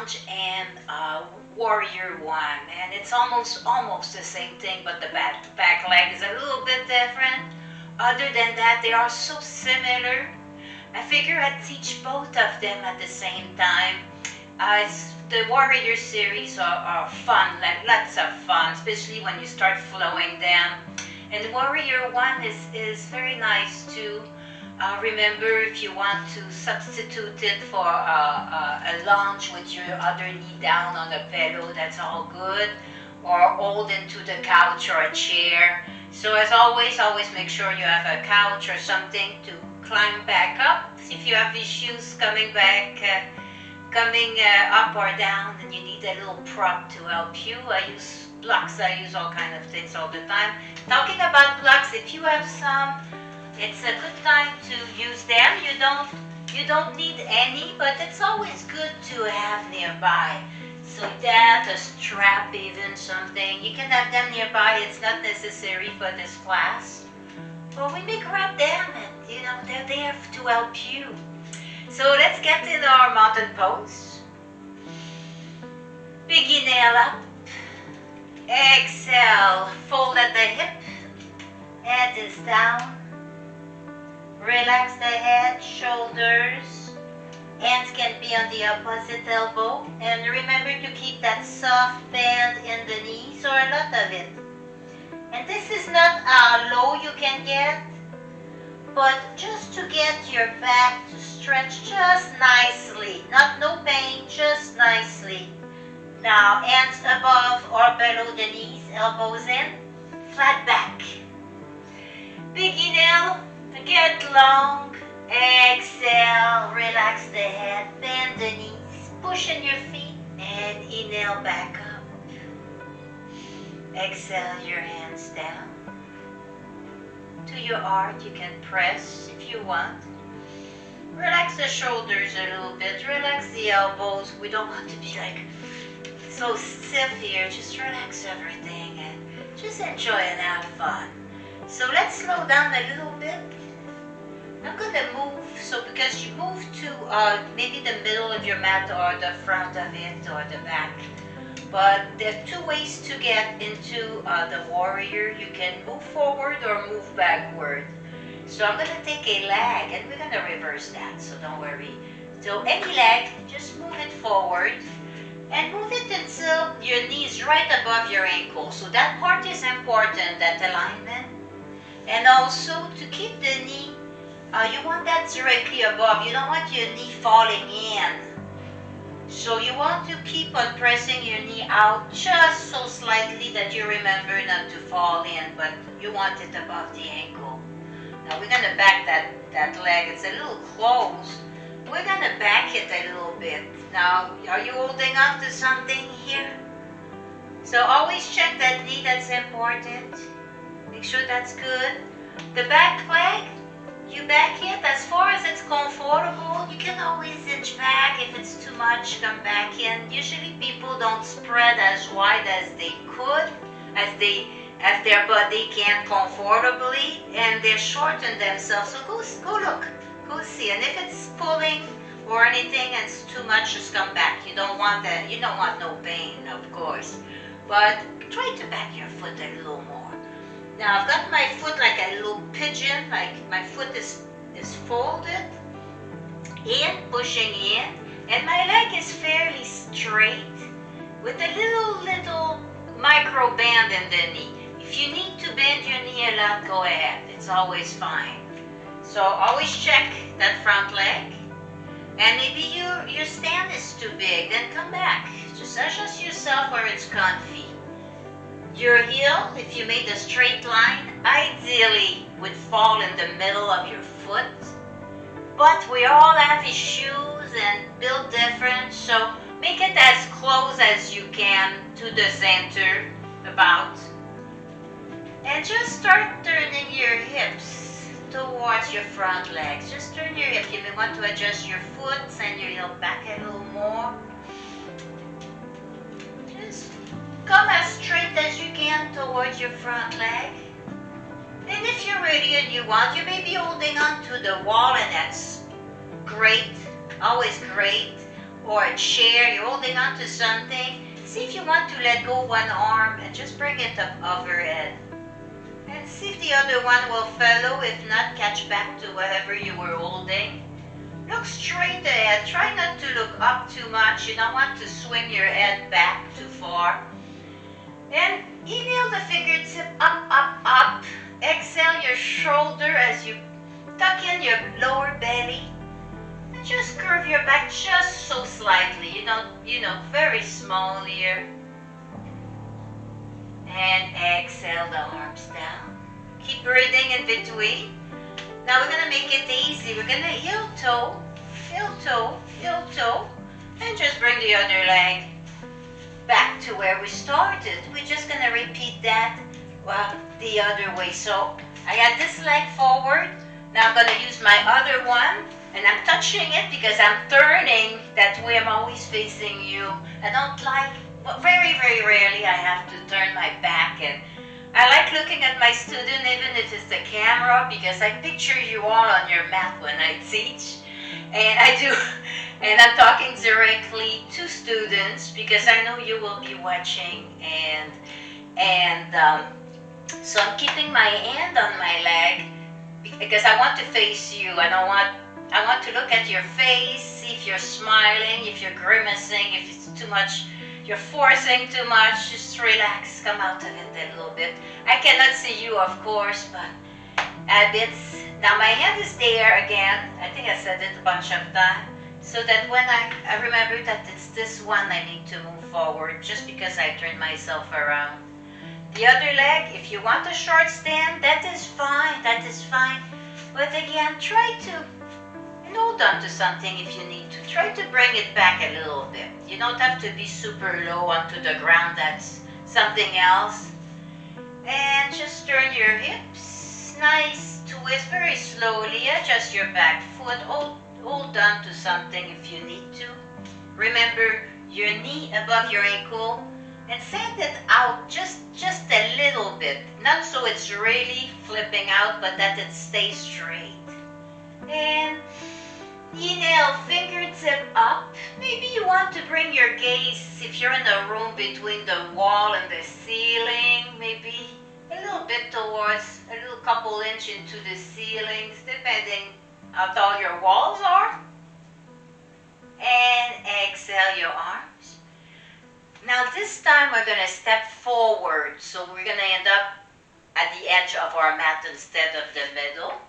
lunge and warrior one, and it's almost the same thing, but the back leg is a little bit different. Other than that, they are so similar. I figure I'd teach both of them at the same time. The warrior series are fun, like lots of fun, especially when you start flowing them. And warrior one is very nice too. Remember, if you want to substitute it for a lunge with your other knee down on the pillow, that's all good. Or hold into the couch or a chair. So as always make sure you have a couch or something to climb back up. If you have issues coming up or down, then you need a little prop to help you. I use blocks, I use all kinds of things all the time. Talking about blocks, if you have some, it's a good time to use them. You don't need any, but it's always good to have nearby. So that, a strap, even something, you can have them nearby. It's not necessary for this class, but we may grab them, and they're there to help you. So let's get in our mountain pose. Big inhale up, exhale, fold at the hip, head is down. Relax the head, shoulders, hands can be on the opposite elbow, and remember to keep that soft bend in the knees, or a lot of it. And this is not how low you can get, but just to get your back to stretch just nicely, no pain, just nicely. Now hands above or below the knees, elbows in, flat back. Big inhale. Get long, exhale, relax the head, bend the knees, push in your feet, and inhale back up. Exhale your hands down. To your heart, you can press if you want. Relax the shoulders a little bit, relax the elbows. We don't want to be like so stiff here, just relax everything and just enjoy and have fun. So let's slow down a little bit. I'm going to move, so because you move to maybe the middle of your mat or the front of it or the back. But there are two ways to get into the warrior. You can move forward or move backward. So I'm going to take a leg and we're going to reverse that, so don't worry. So any leg, just move it forward and move it until your knee is right above your ankle. So that part is important, that alignment. And also to keep the knee, you want that directly above. You don't want your knee falling in. So you want to keep on pressing your knee out just so slightly that you remember not to fall in, but you want it above the ankle. Now we're going to back that leg. It's a little closed. We're going to back it a little bit. Now, are you holding on to something here? So always check that knee, that's important. Make sure that's good. The back leg, you back it as far as it's comfortable. You can always inch back. If it's too much, come back in. Usually people don't spread as wide as they could, as their body can comfortably, and they shorten themselves. So go look, go see. And if it's pulling or anything and it's too much, just come back. You don't want that. You don't want no pain, of course. But try to back your foot a little more. Now I've got my foot like a little pigeon, like my foot is folded in, pushing in, and my leg is fairly straight with a little micro bend in the knee. If you need to bend your knee a lot, go ahead. It's always fine. So always check that front leg. And maybe your stand is too big, then come back. Just adjust yourself where it's comfy. Your heel, if you made a straight line, ideally would fall in the middle of your foot. But we all have issues and built different, so make it as close as you can to the center, about. And just start turning your hips towards your front legs. Just turn your hips. You may want to adjust your foot, send your heel back a little more. Just come as straight as you can towards your front leg. And if you're ready and you want, you may be holding on to the wall, and that's great, always great. or a chair, you're holding on to something, see if you want to let go one arm and just bring it up overhead. And see if the other one will follow. If not, catch back to whatever you were holding. Look straight ahead. Try not to look up too much. You don't want to swing your head back too far. And inhale the fingertip up, up, up. Exhale your shoulder as you tuck in your lower belly. And just curve your back just so slightly. You know, very small here. And exhale the arms down. Keep breathing in between. Now we're going to make it easy. We're going to heel toe, heel toe, heel toe. And just bring the other leg back to where we started. We're just going to repeat that the other way. So I got this leg forward. Now I'm going to use my other one. And I'm touching it because I'm turning that way. I'm always facing you. I don't like, well, very, very rarely I have to turn my back. And I like looking at my student, even if it's the camera, because I picture you all on your mat when I teach. And I do. And I'm talking directly to students because I know you will be watching. So I'm keeping my hand on my leg because I want to face you. I want to look at your face, see if you're smiling, if you're grimacing, if it's too much, you're forcing too much. Just relax, come out of it a little bit. I cannot see you, of course, but a bit. Now my hand is there again. I think I said it a bunch of times. So that when I remember that it's this one I need to move forward just because I turned myself around. The other leg, if you want a short stand, that is fine. But again, try to hold on to something if you need to. Try to bring it back a little bit. You don't have to be super low onto the ground. That's something else. And just turn your hips. Nice twist very slowly. Adjust your back foot. Hold on to something if you need to. Remember your knee above your ankle. And send it out just a little bit. Not so it's really flipping out, but that it stays straight. And inhale, fingertip up. Maybe you want to bring your gaze, if you're in a room between the wall and the ceiling, maybe a little bit towards, a little couple inch into the ceilings, depending how tall your walls are. And exhale your arms. Now this time we're going to step forward. So we're going to end up at the edge of our mat instead of the middle.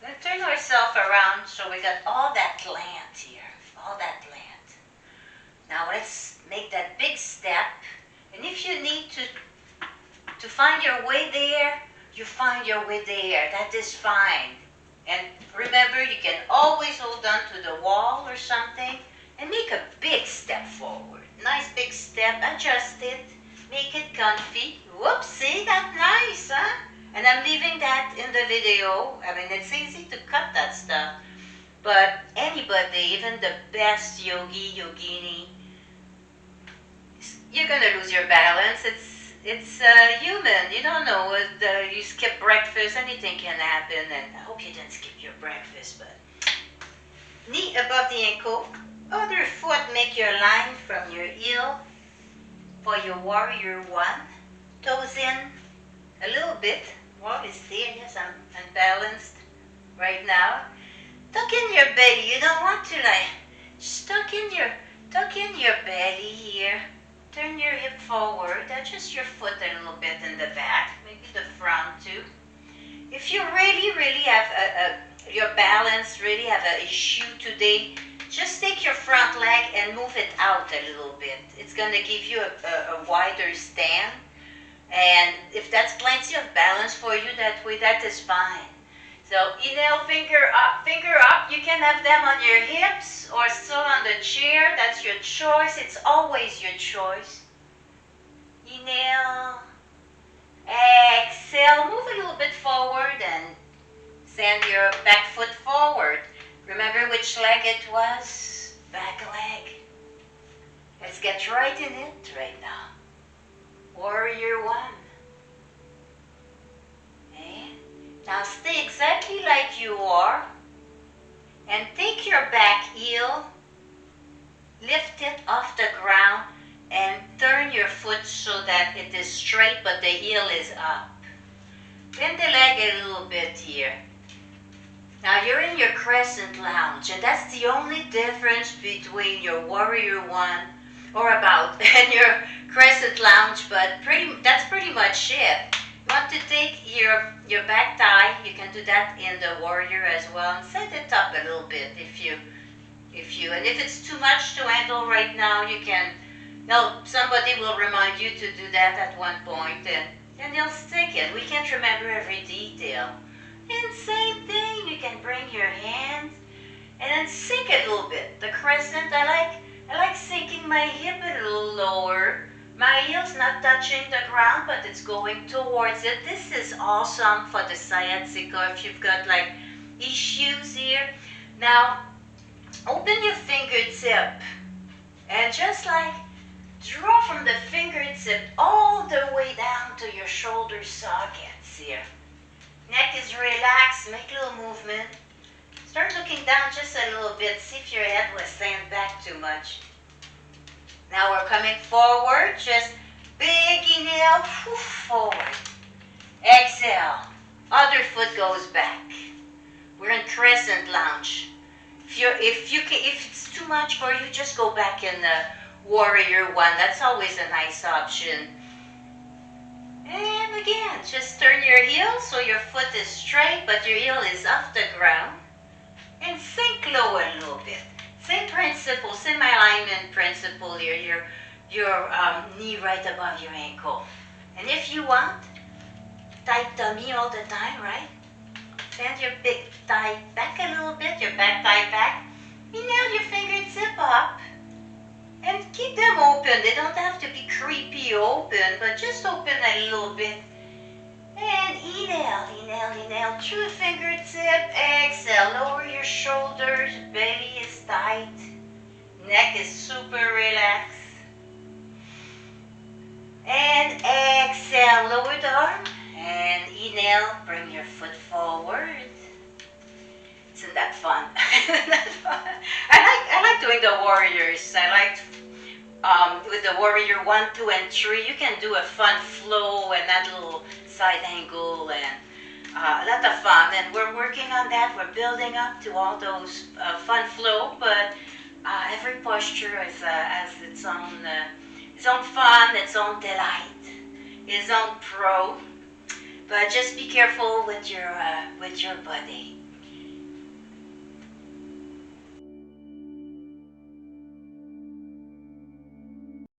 We're going to turn ourselves around so we got all that plant here. All that plant. Now let's make that big step. And if you need to find your way there, you find your way there. That is fine. And remember, you can always hold on to the wall or something and make a big step forward. Nice big step, adjust it, make it comfy. Whoops, see, that's nice, huh? And I'm leaving that in the video. I mean, it's easy to cut that stuff. But anybody, even the best yogini, you're going to lose your balance. It's human. You don't know. You skip breakfast, anything can happen. And I hope you didn't skip your breakfast, but knee above the ankle. Other foot, make your line from your heel for your warrior one. Toes in a little bit. Wall is there. Yes, I'm unbalanced right now. Tuck in your belly. You don't want to just tuck in your belly here. Turn your hip forward. Adjust your foot a little bit in the back. Maybe the front too. If you really have your balance, really have an issue today, just take your front leg and move it out a little bit. It's going to give you a wider stand. And if that's plenty of balance for you that way, that is fine. So inhale, finger up. You can have them on your hips or still on the chair. That's your choice. It's always your choice. Inhale. Exhale. Move a little bit forward and send your back foot forward. Remember which leg it was? Back leg. Let's get right in it right now. Warrior one. Okay. Now stay exactly like you are. And take your back heel lift it off the ground and turn your foot so that it is straight but the heel is up. Bend the leg a little bit here. Now you're in your Crescent Lunge, and that's the only difference between your Warrior One or about and your Crescent Lunge, but that's pretty much it. You want to take your back thigh, you can do that in the Warrior as well, and set it up a little bit and if it's too much to handle right now, you can, somebody will remind you to do that at one point, and you'll stick it. We can't remember every detail. And same thing, you can bring your hands and then sink it a little bit. The crescent, I like sinking my hip a little lower. My heel's not touching the ground, but it's going towards it. This is awesome for the sciatica if you've got like issues here. Now, open your fingertip and just like draw from the fingertip all the way down to your shoulder sockets here. Neck is relaxed, make a little movement. Start looking down just a little bit, see if your head was sand back too much. Now we're coming forward, just big inhale, forward. Exhale, other foot goes back. We're in Crescent Lunge. If it's too much for you, just go back in the Warrior One. That's always a nice option. And again, just turn your heel so your foot is straight, but your heel is off the ground. And sink low a little bit. Same principle, same alignment principle here. Your knee right above your ankle. And if you want, tight tummy all the time, right? Bend your big thigh back a little bit, your back thigh back. Inhale your fingertip up. And keep them open. They don't have to be creepy open, but just open a little bit. And inhale, inhale, inhale through the fingertip. Exhale, lower your shoulders. Belly is tight. Neck is super relaxed. And exhale, lower the arm. And inhale, bring your foot forward. Isn't that fun? Isn't that fun? I like doing the Warriors. I like with the Warrior 1, 2, and 3. You can do a fun flow and that little side angle and a lot of fun. And we're working on that. We're building up to all those fun flow. But every posture has its own fun, its own delight, its own pro. But just be careful with your body.